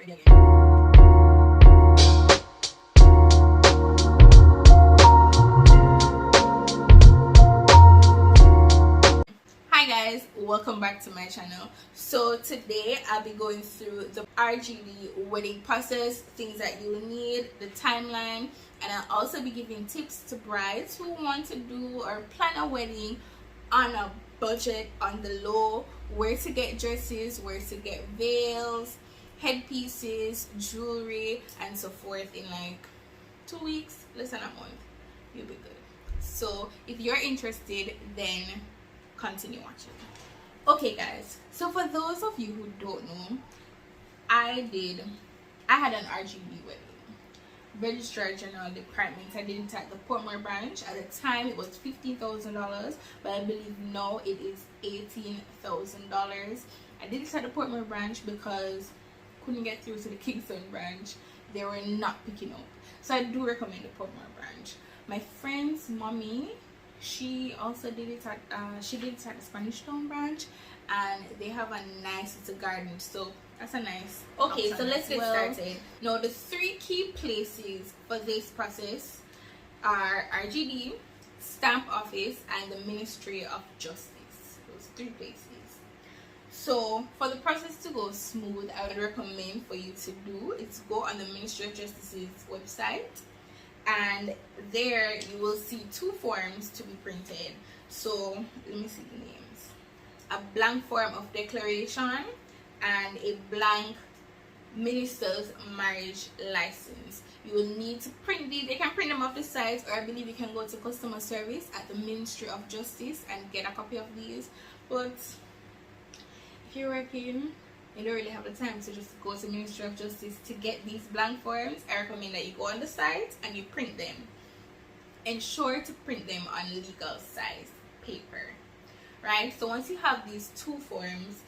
Hi guys, welcome back to my channel. So today I'll be going through the RGD wedding process, things that you will need, the timeline, and I'll also be giving tips to brides who want to do or plan a wedding on a budget, on the low, where to get dresses, where to get veils, headpieces, jewelry, and so forth in like 2 weeks, less than a month. You'll be good. So if you're interested, then continue watching. Okay guys, so for those of you who don't know, I had an RGD wedding, Registrar General Department. I did it at the Portmore branch. At the time it was $15,000, but I believe now it is $18,000. I did it at the Portmore branch because I couldn't get through to the Kingston branch. They were not picking up, so I do recommend the Portmore branch. My friend's mommy, she also did it at the Spanish Town branch, and they have a nice little garden, so that's a nice okay. So let's get started. Now the 3 key places for this process are RGD, Stamp Office, and the Ministry of Justice. Those 3 places. So for the process to go smooth, I would recommend for you to do is go on the Ministry of Justice's website, and there you will see 2 forms to be printed. So let me see the names: a blank form of declaration and a blank minister's marriage license. You will need to print these. They can print them off the site, or I believe you can go to customer service at the Ministry of Justice and get a copy of these. But if you're working, you don't really have the time to just go to Ministry of Justice to get these blank forms, I recommend that you go on the site and you print them. Ensure to print them on legal size paper, right? So once you have these 2 forms,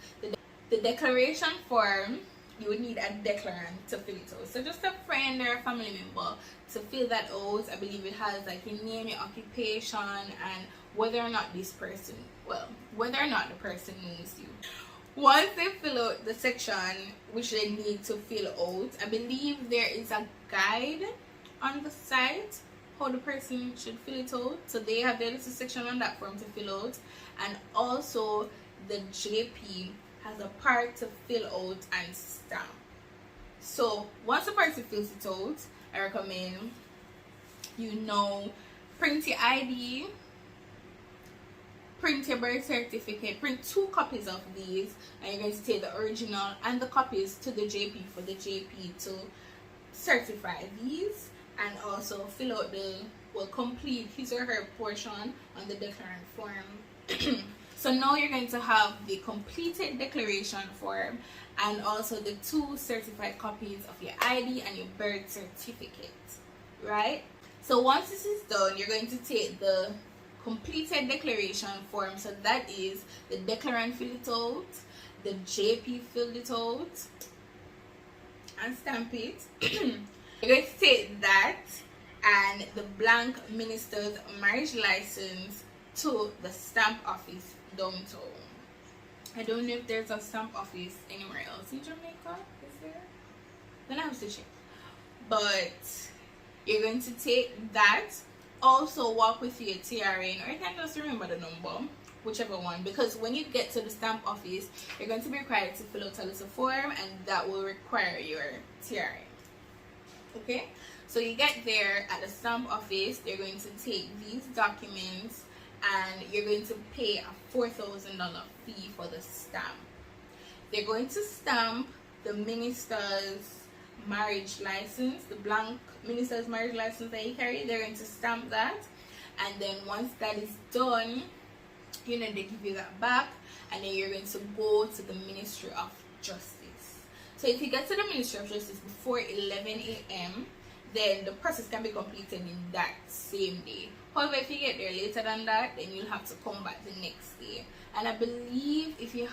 the declaration form, you would need a declarant to fill it out. So just a friend or a family member to fill that out. I believe it has like your name, your occupation, and whether or not the person knows you. Once they fill out the section which they need to fill out, I believe there is a guide on the site how the person should fill it out. So they have their little section on that form to fill out, and also the JP has a part to fill out and stamp. So once the person fills it out, I recommend print your ID, print your birth certificate, print 2 copies of these, and you're going to take the original and the copies to the JP for the JP to certify these, and also fill out complete his or her portion on the declarant form. So now you're going to have the completed declaration form and also the 2 certified copies of your ID and your birth certificate, right? So once this is done, you're going to take the completed declaration form, so that is the declarant fill it out, the JP filled it out and stamp it. You're going to take that and the blank minister's marriage license to the stamp office downtown. I don't know if there's a stamp office anywhere else in Jamaica. Is there? Then I have to check. But you're going to take that. Also walk with your TRN, or you can just remember the number, whichever one, because when you get to the stamp office, you're going to be required to fill out a little form, and that will require your TRN. Okay, so you get there at the stamp office, they're going to take these documents and you're going to pay a $4,000 fee for the stamp. They're going to stamp the minister's marriage license, the blank minister's marriage license that you carry. They're going to stamp that, and then once that is done, they give you that back, and then you're going to go to the Ministry of Justice. So if you get to the Ministry of Justice before 11 a.m., then the process can be completed in that same day. However, if you get there later than that, then you'll have to come back the next day. And I believe if you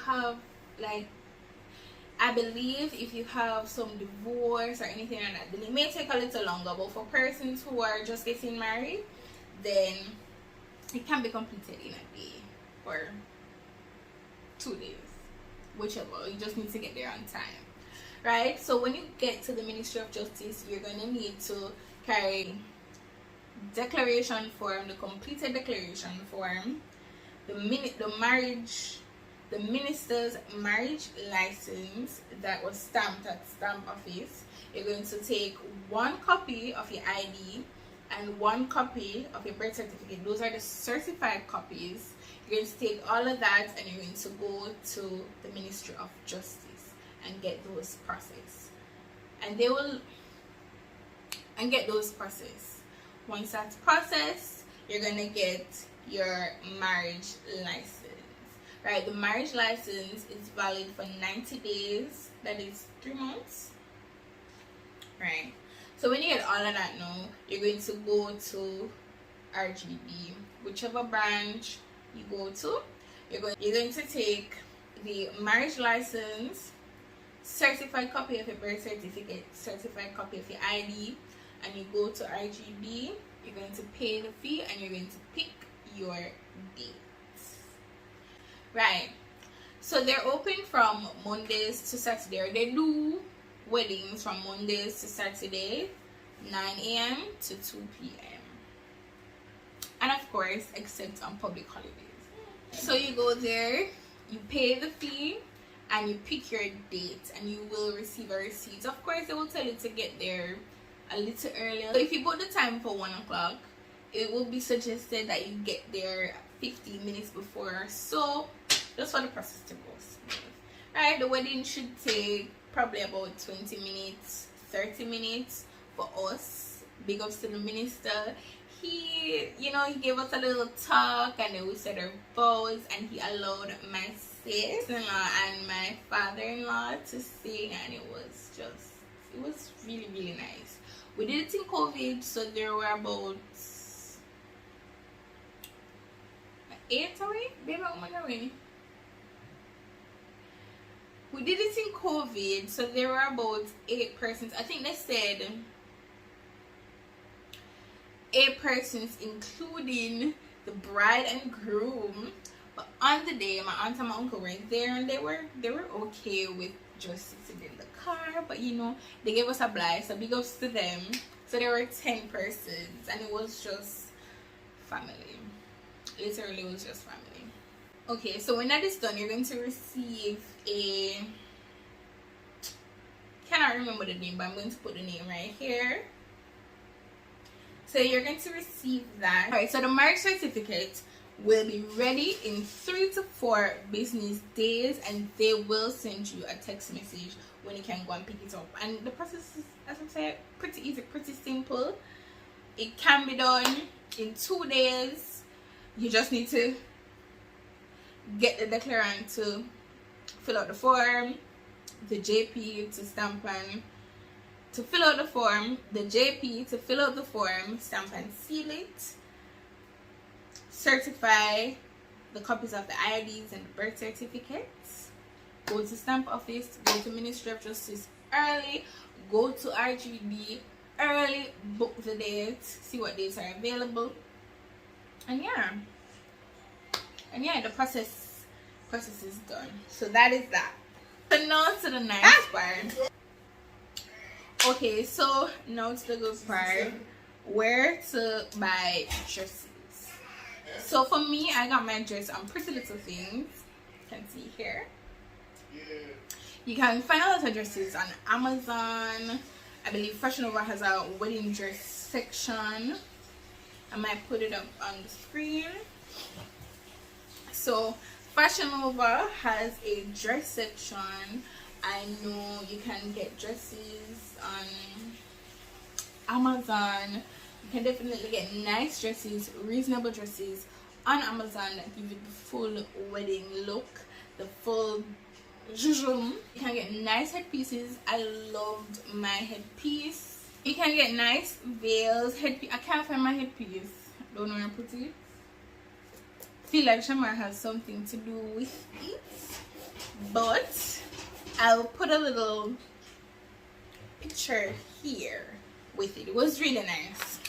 have some divorce or anything like that, then it may take a little longer. But for persons who are just getting married, then it can be completed in a day or 2 days, whichever. You just need to get there on time. right? So when you get to the Ministry of Justice, you're going to need to carry declaration form, the completed declaration form, the minister's marriage license that was stamped at stamp office. You're going to take 1 copy of your ID and 1 copy of your birth certificate. Those are the certified copies. You're going to take all of that and you're going to go to the Ministry of Justice and get those processed. And they will get those processed. Once that's processed, you're going to get your marriage license. Right, the marriage license is valid for 90 days. That is 3 months. Right. So when you get all of that now, you're going to go to RGD, whichever branch you go to. You're going to take the marriage license, certified copy of your birth certificate, certified copy of your ID, and you go to RGD. You're going to pay the fee and you're going to pick your date. Right, so they're open from Mondays to Saturday. They do weddings from Mondays to Saturday, 9 a.m. to 2 p.m. and of course except on public holidays. So you go there, you pay the fee, and you pick your date, and you will receive a receipt. Of course, they will tell you to get there a little earlier. So if you book the time for 1 o'clock, it will be suggested that you get there 15 minutes before, so just for the process to go smooth. Right, the wedding should take probably about 20 minutes, 30 minutes for us. Big ups to the minister. He gave us a little talk, and then we said our vows, and he allowed my sister-in-law and my father-in-law to sing, and it was really, really nice. We did it in COVID, so there were about 8 away? Baby, how much away? We did it in COVID, so there were about 8 persons. I think they said 8 persons, including the bride and groom. But on the day, my aunt and my uncle were there, and they were okay with just sitting in the car. But they gave us a blast, so big ups to them. So there were 10 persons, and it was just family. Literally, it was just family. Okay, so when that is done, you're going to receive a, cannot remember the name, but I'm going to put the name right here. So you're going to receive that. Alright, so the marriage certificate will be ready in 3 to 4 business days, and they will send you a text message when you can go and pick it up. And the process is, as I said, pretty easy, pretty simple. It can be done in 2 days. You just need to get the declarant to fill out the form, the JP to stamp and to fill out the form, the JP to fill out the form, stamp and seal it, certify the copies of the IDs and the birth certificates, go to stamp office, go to Ministry of Justice early, go to RGD early, book the dates, see what dates are available, and yeah, the process is done. So that is that. So now to the nice part. Okay, so now to the good part, where to buy dresses. So for me, I got my dress on Pretty Little Things. You can see here. You can find a lot of dresses on Amazon. I believe Fashion Nova has a wedding dress section. I might put it up on the screen. So Fashion Nova has a dress section. I know you can get dresses on Amazon. You can definitely get nice dresses, reasonable dresses on Amazon that give you the full wedding look, the full zhuzhum. You can get nice headpieces. I loved my headpiece. You can get nice veils, headpiece. I can't find my headpiece. Don't know where I put it. Feel like Shamar has something to do with it, but I'll put a little picture here with it. It was really nice.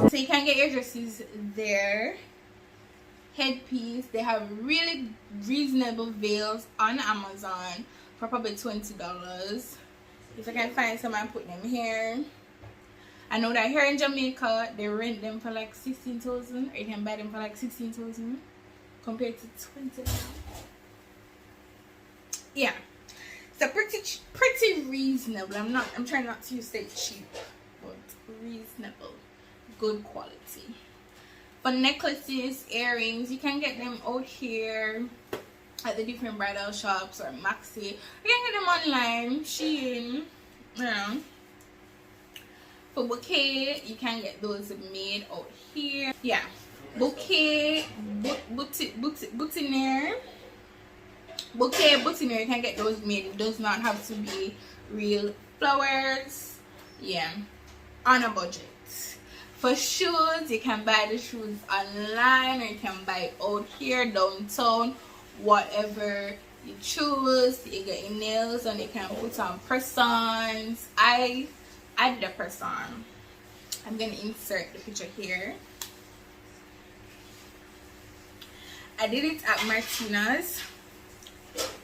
So you can get your dresses there. Headpiece, they have really reasonable veils on Amazon for probably $20. If I can find some and put them here. I know that here in Jamaica they rent them for like 16,000, or you can buy them for like 16,000 compared to 20 now. Yeah, so pretty reasonable. I'm trying not to say cheap, but reasonable, good quality. For necklaces, earrings, you can get them out here at the different bridal shops or Maxi. You can get them online, Shein, yeah. For bouquet, you can get those made out here. Yeah, bouquet, boutonniere, you can get those made. It does not have to be real flowers. Yeah, on a budget. For shoes, you can buy the shoes online, or you can buy out here downtown, whatever you choose. You get your nails and you can put on press-ons. I did a press-on. I'm gonna insert the picture here. I did it at Martina's.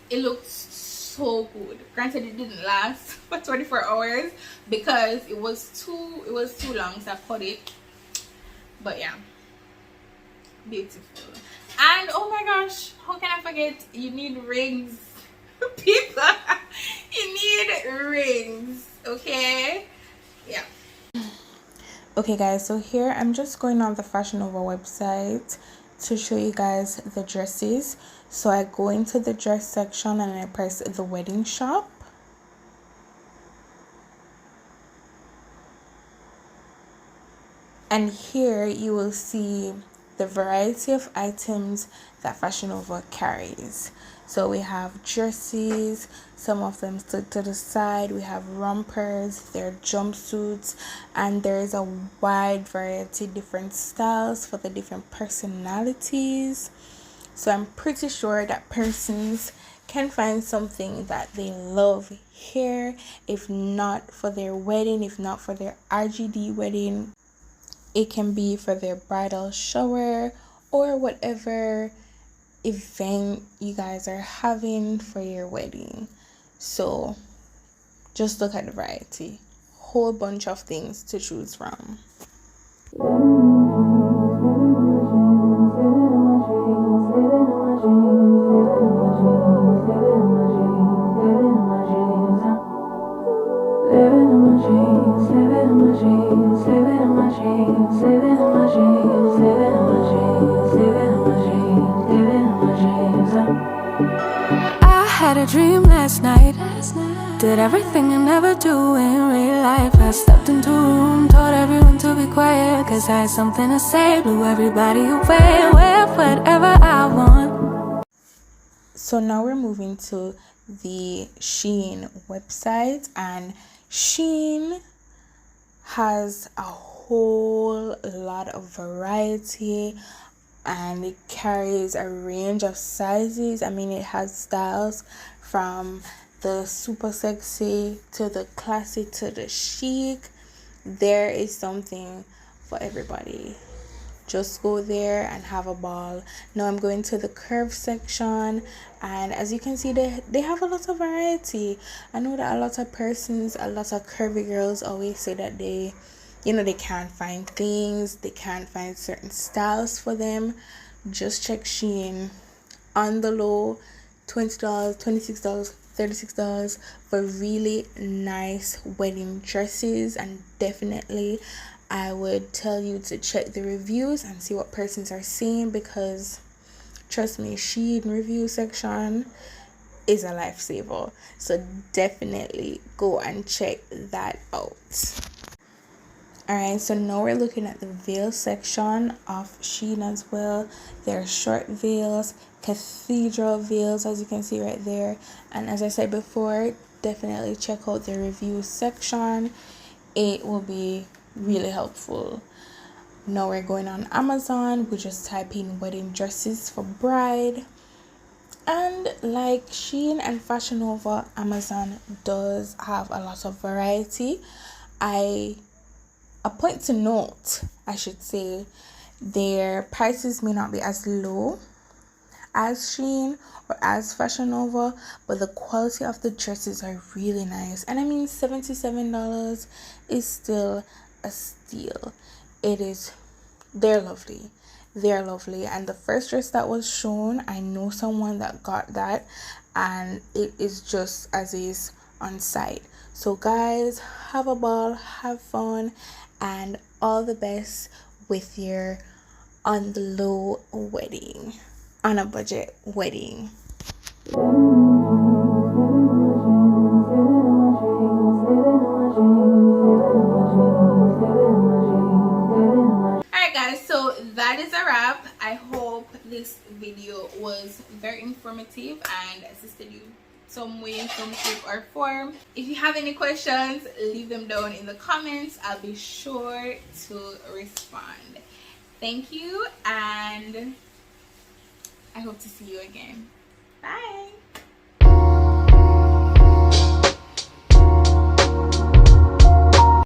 It looks so good. Granted, it didn't last for 24 hours because it was too long, so I cut it. But yeah, beautiful. And oh my gosh, how can I forget, you need rings. People, you need rings, okay? Yeah. Okay guys, so here I'm just going on the Fashion Nova website to show you guys the dresses. So I go into the dress section and I press the wedding shop. And here you will see the variety of items that Fashion Nova carries. So we have dresses, some of them stood to the side. We have rompers, there are jumpsuits, and there is a wide variety of different styles for the different personalities. So I'm pretty sure that persons can find something that they love here, if not for their wedding, if not for their RGD wedding. It can be for their bridal shower or whatever event you guys are having for your wedding. So just look at the variety. Whole bunch of things to choose from. I had a dream last night. Did everything I never do in real life. I stepped into a room, told everyone to be quiet, cause I had something to say. Blew everybody away with whatever I want. So now we're moving to the Shein website, and Shein has a whole lot of variety and it carries a range of sizes. I mean, it has styles from the super sexy to the classy to the chic. There is something for everybody. Just go there and have a ball. Now I'm going to the curve section, and as you can see, they have a lot of variety. I know that a lot of curvy girls always say that they can't find things, they can't find certain styles for them. Just check Shein. On the low, $20, $26, $36 for really nice wedding dresses. And definitely I would tell you to check the reviews and see what persons are saying, because trust me, Shein review section is a lifesaver. So definitely go and check that out. Alright, so now we're looking at the veil section of Shein as well. There are short veils, cathedral veils, as you can see right there. And as I said before, definitely check out the review section. It will be really helpful. Now we're going on Amazon. We just type in wedding dresses for bride. And like Shein and Fashion Nova, Amazon does have a lot of variety. I a point to note, I should say, their prices may not be as low as Shein or as Fashion Nova, but the quality of the dresses are really nice. And I mean, $77 is still a steal. They're lovely. They're lovely. And the first dress that was shown, I know someone that got that, and it is just as is on site. So guys, have a ball, have fun, and all the best with your on the low wedding, on a budget wedding. Alright guys, so that is a wrap. I hope this video was very informative and assisted you some way, some shape or form. If you have any questions, leave them down in the comments. I'll be sure to respond. Thank you, and I hope to see you again. Bye.